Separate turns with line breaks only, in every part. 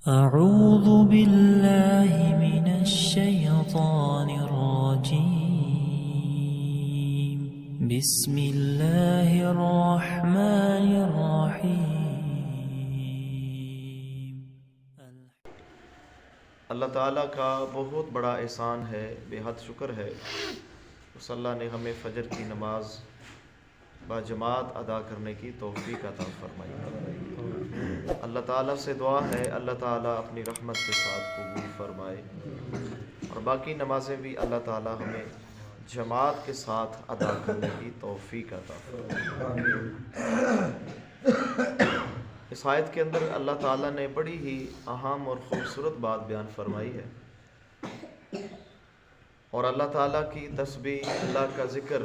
أعوذ بالله من الشيطان الرجيم بسم الله الرحمن الرحيم.
اللہ تعالیٰ کا بہت بڑا احسان ہے، بے حد شکر ہے اس اللہ نے ہمیں فجر کی نماز باجماعت ادا کرنے کی توفیق عطا فرمائی. اللہ تعالیٰ سے دعا ہے اللہ تعالیٰ اپنی رحمت کے ساتھ قبول فرمائے، اور باقی نمازیں بھی اللہ تعالیٰ ہمیں جماعت کے ساتھ ادا کرنے کی توفیق عطا فرمائے. اس آیت کے اندر اللہ تعالیٰ نے بڑی ہی اہم اور خوبصورت بات بیان فرمائی ہے، اور اللہ تعالیٰ کی تسبیح، اللہ کا ذکر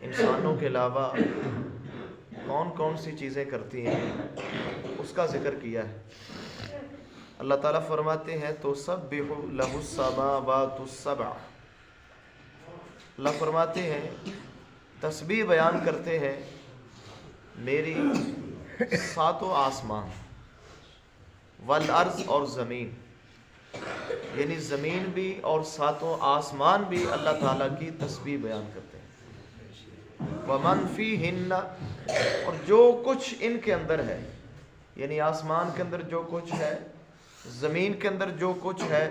انسانوں کے علاوہ کون کون سی چیزیں کرتی ہیں اس کا ذکر کیا ہے. اللہ تعالیٰ فرماتے ہیں تو تسبح لہ السماوات السبع. اللہ فرماتے ہیں تسبیح بیان کرتے ہیں میری ساتوں آسمان، والارض اور زمین، یعنی زمین بھی اور ساتوں آسمان بھی اللہ تعالیٰ کی تسبیح بیان کرتے ہیں. ومن فیہن، اور جو کچھ ان کے اندر ہے، یعنی آسمان کے اندر جو کچھ ہے، زمین کے اندر جو کچھ ہے،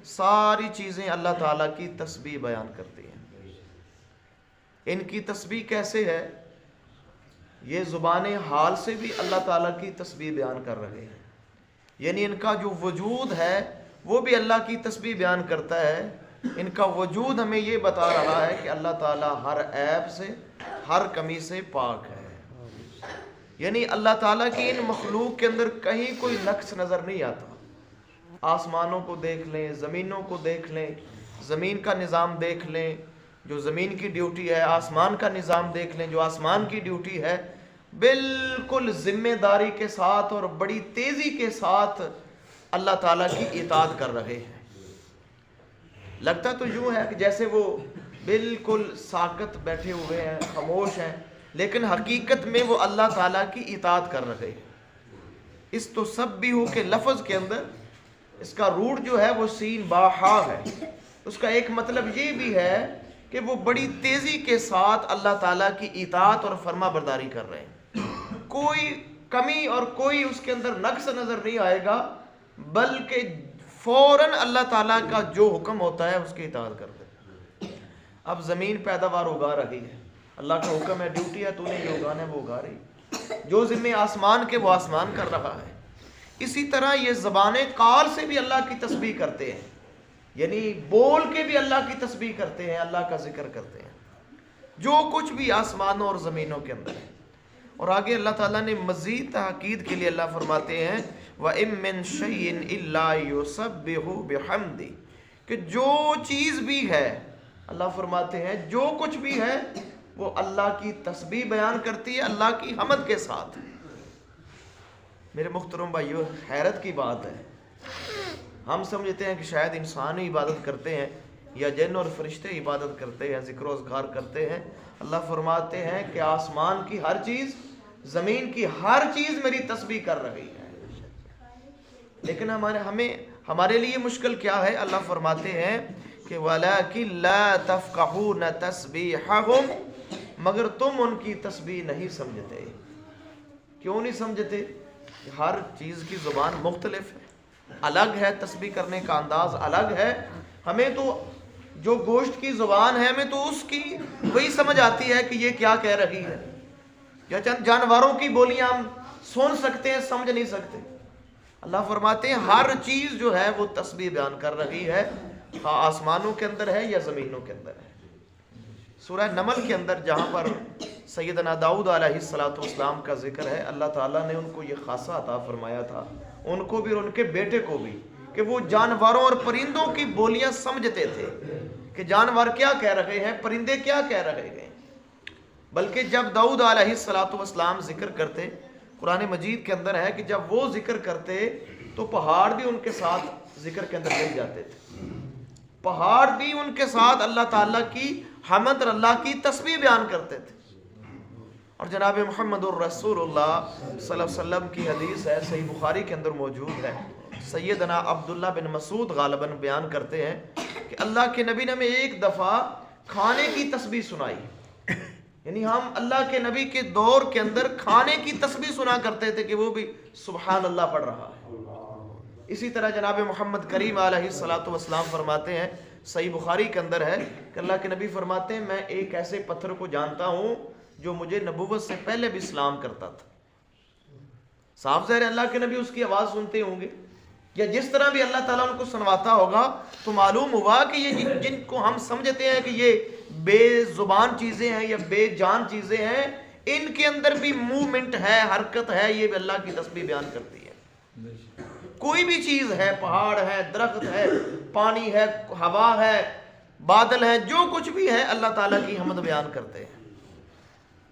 ساری چیزیں اللہ تعالیٰ کی تسبیح بیان کرتی ہیں. ان کی تسبیح کیسے ہے؟ یہ زبان حال سے بھی اللہ تعالیٰ کی تسبیح بیان کر رہے ہیں، یعنی ان کا جو وجود ہے وہ بھی اللہ کی تسبیح بیان کرتا ہے. ان کا وجود ہمیں یہ بتا رہا ہے کہ اللہ تعالیٰ ہر عیب سے، ہر کمی سے پاک ہے. یعنی اللہ تعالیٰ کی ان مخلوق کے اندر کہیں کوئی نقص نظر نہیں آتا. آسمانوں کو دیکھ لیں، زمینوں کو دیکھ لیں، زمین کا نظام دیکھ لیں جو زمین کی ڈیوٹی ہے، آسمان کا نظام دیکھ لیں جو آسمان کی ڈیوٹی ہے، بالکل ذمہ داری کے ساتھ اور بڑی تیزی کے ساتھ اللہ تعالیٰ کی اطاعت کر رہے ہیں. لگتا تو یوں ہے کہ جیسے وہ بالکل ساکت بیٹھے ہوئے ہیں، خاموش ہیں، لیکن حقیقت میں وہ اللہ تعالیٰ کی اطاعت کر رہے ہیں. اس تسبیح کے لفظ کے اندر اس کا روٹ جو ہے وہ سین با ہا ہے. اس کا ایک مطلب یہ بھی ہے کہ وہ بڑی تیزی کے ساتھ اللہ تعالیٰ کی اطاعت اور فرما برداری کر رہے ہیں. کوئی کمی اور کوئی اس کے اندر نقص نظر نہیں آئے گا، بلکہ فوراً اللہ تعالیٰ کا جو حکم ہوتا ہے اس کی اطاعت کرتے ہیں. اب زمین پیداوار اگا رہی ہے، اللہ کا حکم ہے، ڈیوٹی ہے، تو نے جو اگانا ہے وہ اگا رہی. جو ذمہ آسمان کے وہ آسمان کر رہا ہے. اسی طرح یہ زبان قال سے بھی اللہ کی تسبیح کرتے ہیں، یعنی بول کے بھی اللہ کی تسبیح کرتے ہیں، اللہ کا ذکر کرتے ہیں جو کچھ بھی آسمانوں اور زمینوں کے اندر ہے. اور آگے اللہ تعالیٰ نے مزید تاکید کے لیے اللہ فرماتے ہیں وَإِن مِّن شَيْءٍ إِلَّا يُسَبِّحُ بِحَمْدِهِ، کہ جو چیز بھی ہے، اللہ فرماتے ہیں جو کچھ بھی ہے وہ اللہ کی تسبیح بیان کرتی ہے، اللہ کی حمد کے ساتھ. میرے محترم بھائیو، حیرت کی بات ہے، ہم سمجھتے ہیں کہ شاید انسان ہی عبادت کرتے ہیں یا جن اور فرشتے عبادت کرتے ہیں، ذکر و اذکار کرتے ہیں. اللہ فرماتے ہیں کہ آسمان کی ہر چیز، زمین کی ہر چیز میری تسبیح کر رہی ہے. لیکن ہمارے لیے مشکل کیا ہے؟ اللہ فرماتے ہیں کہ وَلَٰكِن لَا تَفْقَهُونَ تَسْبِيحَهُمْ، مگر تم ان کی تسبیح نہیں سمجھتے. کیوں نہیں سمجھتے؟ ہر چیز کی زبان مختلف ہے، الگ ہے، تسبیح کرنے کا انداز الگ ہے. ہمیں تو جو گوشت کی زبان ہے ہمیں تو اس کی وہی سمجھ آتی ہے کہ یہ کیا کہہ رہی ہے، یا چند جانوروں کی بولیاں ہم سن سکتے ہیں، سمجھ نہیں سکتے. اللہ فرماتے ہیں ہر چیز جو ہے وہ تسبیح بیان کر رہی ہے، ہاں آسمانوں کے اندر ہے یا زمینوں کے اندر ہے. سورہ نمل کے اندر جہاں پر سیدنا داؤد علیہ السلام کا ذکر ہے، اللہ تعالیٰ نے ان کو یہ خاصہ عطا فرمایا تھا، ان کو بھی اور ان کے بیٹے کو بھی، کہ وہ جانوروں اور پرندوں کی بولیاں سمجھتے تھے کہ جانور کیا کہہ رہے ہیں، پرندے کیا کہہ رہے ہیں. بلکہ جب داؤد علیہ السلام ذکر کرتے، قرآن مجید کے اندر ہے کہ جب وہ ذکر کرتے تو پہاڑ بھی ان کے ساتھ ذکر کے اندر مل جاتے تھے. پہاڑ بھی ان کے ساتھ اللہ تعالیٰ کی حمد اور اللہ کی تسبیح بیان کرتے تھے. اور جناب محمد الرسول اللہ صلی اللہ علیہ وسلم کی حدیث ہے، صحیح بخاری کے اندر موجود ہے، سیدنا عبداللہ بن مسعود غالباً بیان کرتے ہیں کہ اللہ کے نبی نے ہمیں ایک دفعہ کھانے کی تسبیح سنائی، یعنی ہم اللہ کے نبی کے دور کے اندر کھانے کی تسبیح سنا کرتے تھے کہ وہ بھی سبحان اللہ پڑھ رہا ہے۔ اسی طرح جناب محمد کریم علیہ الصلوۃ والسلام فرماتے ہیں، صحیح بخاری کے اندر ہے کہ اللہ کے نبی فرماتے ہیں میں ایک ایسے پتھر کو جانتا ہوں جو مجھے نبوت سے پہلے بھی سلام کرتا تھا۔ صاف ظاہر ہے اللہ کے نبی اس کی آواز سنتے ہوں گے، یا جس طرح بھی اللہ تعالیٰ ان کو سنواتا ہوگا، تو معلوم ہوا کہ یہ جن کو ہم سمجھتے ہیں کہ یہ بے زبان چیزیں ہیں یا بے جان چیزیں ہیں، ان کے اندر بھی موومنٹ ہے، حرکت ہے، یہ بھی اللہ کی تسبیح بیان کرتی ہے۔ کوئی بھی چیز ہے، پہاڑ ہے، درخت ہے، پانی ہے، ہوا ہے، بادل ہے، جو کچھ بھی ہے اللہ تعالیٰ کی حمد بیان کرتے ہیں۔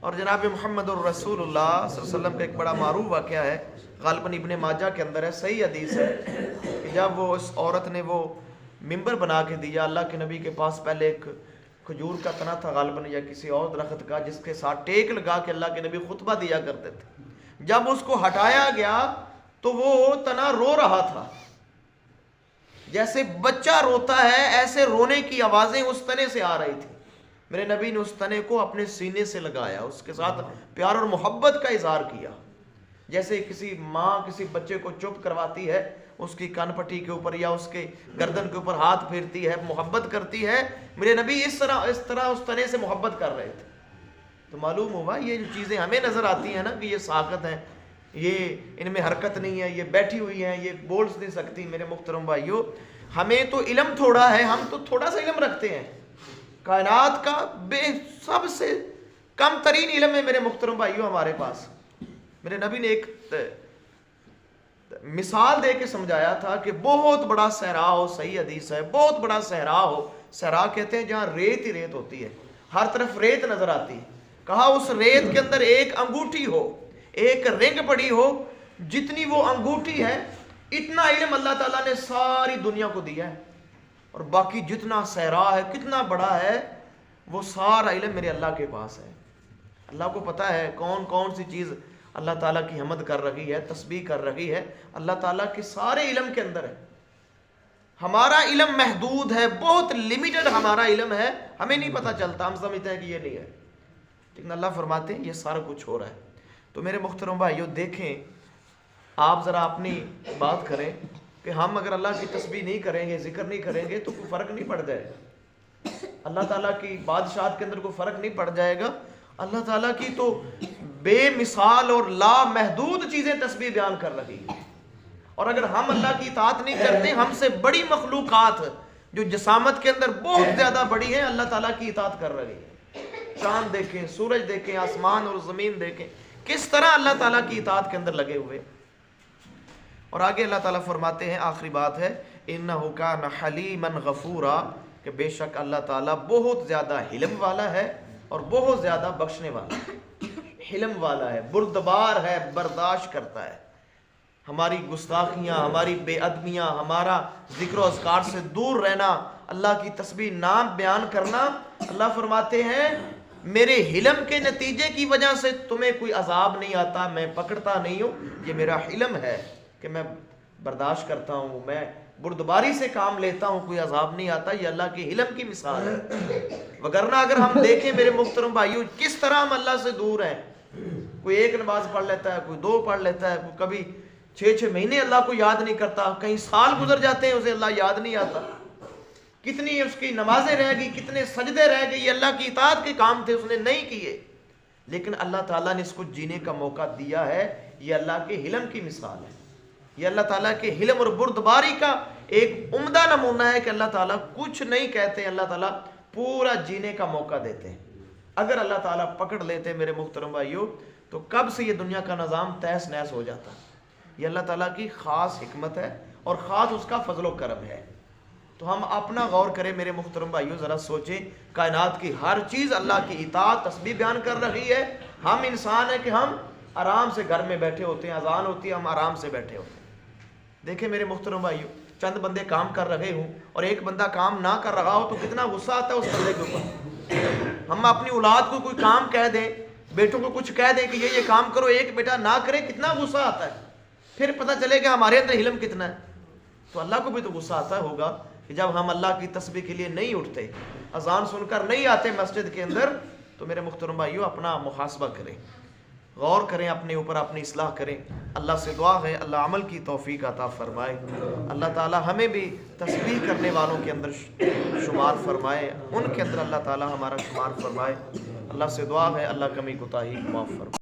اور جناب محمد الرسول اللہ صلی اللہ علیہ وسلم کا ایک بڑا معروف واقعہ ہے، غالباً ابن ماجہ کے اندر ہے، صحیح حدیث ہے کہ جب وہ اس عورت نے وہ ممبر بنا کے دیا، اللہ کے نبی کے پاس پہلے ایک کھجور کا تنا تھا غالباً یا کسی اور درخت کا، جس کے ساتھ ٹیک لگا کے اللہ کے نبی خطبہ دیا کرتے تھے۔ جب اس کو ہٹایا گیا تو وہ تنا رو رہا تھا، جیسے بچہ روتا ہے ایسے رونے کی آوازیں اس تنے سے آ رہی تھی۔ میرے نبی نے اس تنے کو اپنے سینے سے لگایا، اس کے ساتھ پیار اور محبت کا اظہار کیا، جیسے کسی ماں کسی بچے کو چپ کرواتی ہے، اس کی کان پٹی کے اوپر یا اس کے گردن کے اوپر ہاتھ پھیرتی ہے، محبت کرتی ہے۔ میرے نبی اس طرح اس تنے سے محبت کر رہے تھے۔ تو معلوم ہوا یہ جو چیزیں ہمیں نظر آتی ہیں نا کہ یہ ساکت ہیں، یہ ان میں حرکت نہیں ہے، یہ بیٹھی ہوئی ہیں، یہ بول نہیں سکتی، میرے محترم بھائیو ہمیں تو علم تھوڑا ہے، ہم تو تھوڑا سا علم رکھتے ہیں، کائنات کا سب سے کم ترین علم ہے میرے محترم بھائیو ہمارے پاس۔ میرے نبی نے ایک مثال دے کے سمجھایا تھا کہ بہت بڑا صحرا ہو، صحیح حدیث ہے، بہت بڑا صحرا ہو، صحرا کہتے ہیں جہاں ریت ہی ریت ہوتی ہے، ہر طرف ریت نظر آتی ہے، کہا اس ریت کے اندر ایک انگوٹھی ہو، ایک رنگ پڑی ہو، جتنی وہ انگوٹھی ہے اتنا علم اللہ تعالیٰ نے ساری دنیا کو دیا ہے، اور باقی جتنا صحرا ہے کتنا بڑا ہے وہ سارا علم میرے اللہ کے پاس ہے۔ اللہ کو پتا ہے کون کون سی چیز اللہ تعالیٰ کی حمد کر رہی ہے، تسبیح کر رہی ہے، اللہ تعالیٰ کے سارے علم کے اندر ہے۔ ہمارا علم محدود ہے، بہت لیمیٹڈ ہمارا علم ہے، ہمیں نہیں پتہ چلتا، ہم سمجھتے ہیں کہ یہ نہیں ہے، لیکن اللہ فرماتے ہیں یہ سارا کچھ ہو رہا ہے۔ تو میرے محترم بھائیو دیکھیں، آپ ذرا اپنی بات کریں کہ ہم اگر اللہ کی تسبیح نہیں کریں گے، ذکر نہیں کریں گے تو کوئی فرق نہیں پڑ جائے گا، اللہ تعالیٰ کی بادشاہت کے اندر کوئی فرق نہیں پڑ جائے گا۔ اللہ تعالیٰ کی تو بے مثال اور لا محدود چیزیں تسبیح بیان کر رہی ہیں، اور اگر ہم اللہ کی اطاعت نہیں کرتے، ہم سے بڑی مخلوقات جو جسامت کے اندر بہت زیادہ بڑی ہیں اللہ تعالیٰ کی اطاعت کر رہی ہیں۔ چاند دیکھیں، سورج دیکھیں، آسمان اور زمین دیکھیں، کس طرح اللہ تعالیٰ کی اطاعت کے اندر لگے ہوئے۔ اور آگے اللہ تعالیٰ فرماتے ہیں، آخری بات ہے، اِنَّهُ كَانَ حَلِيمًا غَفُورًا، کہ بے شک اللہ تعالیٰ بہت زیادہ حلم والا ہے اور بہت زیادہ بخشنے والا ہے۔ حلم والا ہے، بردبار ہے، برداشت کرتا ہے ہماری گستاخیاں، ہماری بے ادبیاں، ہمارا ذکر و اذکار سے دور رہنا، اللہ کی تسبیح نام بیان کرنا۔ اللہ فرماتے ہیں میرے حلم کے نتیجے کی وجہ سے تمہیں کوئی عذاب نہیں آتا، میں پکڑتا نہیں ہوں، یہ میرا حلم ہے کہ میں برداشت کرتا ہوں، میں بردباری سے کام لیتا ہوں، کوئی عذاب نہیں آتا۔ یہ اللہ کے حلم کی مثال ہے۔ وگرنہ اگر ہم دیکھیں میرے محترم بھائیو کس طرح ہم اللہ سے دور ہیں، کوئی ایک نماز پڑھ لیتا ہے، کوئی دو پڑھ لیتا ہے، کوئی کبھی 6 مہینے اللہ کو یاد نہیں کرتا، کئی سال گزر جاتے ہیں اسے اللہ یاد نہیں آتا، کتنی اس کی نمازیں رہ گئی، کتنے سجدے رہ گئے، یہ اللہ کی اطاعت کے کام تھے، اس نے نہیں کیے، لیکن اللہ تعالیٰ نے اس کو جینے کا موقع دیا ہے۔ یہ اللہ کے حلم کی مثال ہے، یہ اللہ تعالیٰ کے حلم اور بردباری کا ایک عمدہ نمونہ ہے کہ اللہ تعالیٰ کچھ نہیں کہتے، اللہ تعالیٰ پورا جینے کا موقع دیتے ہیں۔ اگر اللہ تعالیٰ پکڑ لیتے میرے محترم بھائیو تو کب سے یہ دنیا کا نظام تہس نہس ہو جاتا۔ یہ اللہ تعالیٰ کی خاص حکمت ہے اور خاص اس کا فضل و کرم ہے۔ تو ہم اپنا غور کریں میرے محترم بھائیو، ذرا سوچیں، کائنات کی ہر چیز اللہ کی اطاعت تسبیح بیان کر رہی ہے، ہم انسان ہیں کہ ہم آرام سے گھر میں بیٹھے ہوتے ہیں، اذان ہوتی ہے ہم آرام سے بیٹھے ہوتے ہیں۔ دیکھیں میرے محترم بھائیو، چند بندے کام کر رہے ہوں اور ایک بندہ کام نہ کر رہا ہو تو کتنا غصہ آتا ہے اس بندے کے اوپر۔ ہم اپنی اولاد کو کوئی کام کہہ دیں، بیٹوں کو کچھ کہہ دیں کہ یہ کام کرو، ایک بیٹا نہ کرے، کتنا غصہ آتا ہے. پھر پتہ چلے کہ ہمارے اندر علم کتنا ہے. تو اللہ کو بھی تو غصہ آتا ہوگا کہ جب ہم اللہ کی تسبیح کے لیے نہیں اٹھتے، اذان سن کر نہیں آتے مسجد کے اندر. تو میرے محترم بھائیو، اپنا محاسبہ کریں، غور کریں اپنے اوپر، اپنی اصلاح کریں. اللہ سے دعا ہے اللہ عمل کی توفیق عطا فرمائے. اللہ تعالی ہمیں بھی تسبیح کرنے والوں کے اندر شمار فرمائے، ان کے اندر اللہ تعالی ہمارا شمار فرمائے. اللہ سے دعا ہے اللہ کمی کوتاہی معاف فرمائے.